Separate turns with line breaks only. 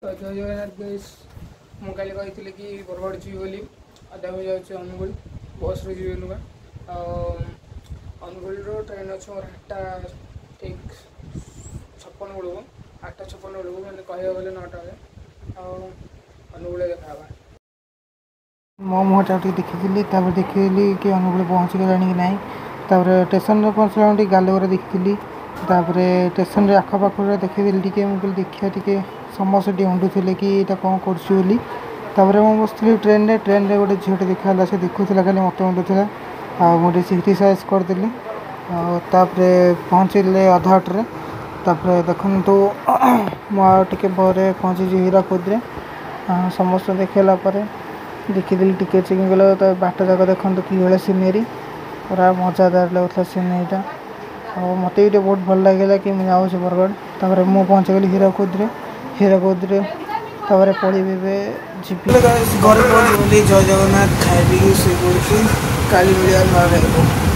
तो जय जगन्नाथ गाइस मु काली कही कि बरगढ़ जी बोली आधा हो जाऊँ अनुगुल बस रे जी नुआ अनुगुल ट्रेन अच्छे मोर 8टा ठीक 56 बेलू 8:56 बेलू मैंने कह गले 9टा अनुगुल देखा मो मुहटा देखी देखी कि अनुगुल पहुँच गला कि ना स्टेशन पहुँचला गालुआ देखी स्टेशन आखपाख देखी मुझे देखिए टी समस्त अंडुले कि कौन कर बसती ट्रेन रे गोटे झीटे देखा से देखुला खाली मत अंडुला मुझे सीटी साइज करदेली पहुँचले अधाटे देखु मुझे पहुँची हीराकुद समस्त देखला देखीदी टिकेट चेकिंग कला बाट जाक देखो कि सीनेरी पूरा मजादार लगुला सीनेरीटा और मत भी बहुत भल लगे कि मुझे जाऊँ बरगढ़ मुझे पहुँच गली हीराकुद पढ़ी जी घर जय जगन्नाथ खाई पी काली मिलिया।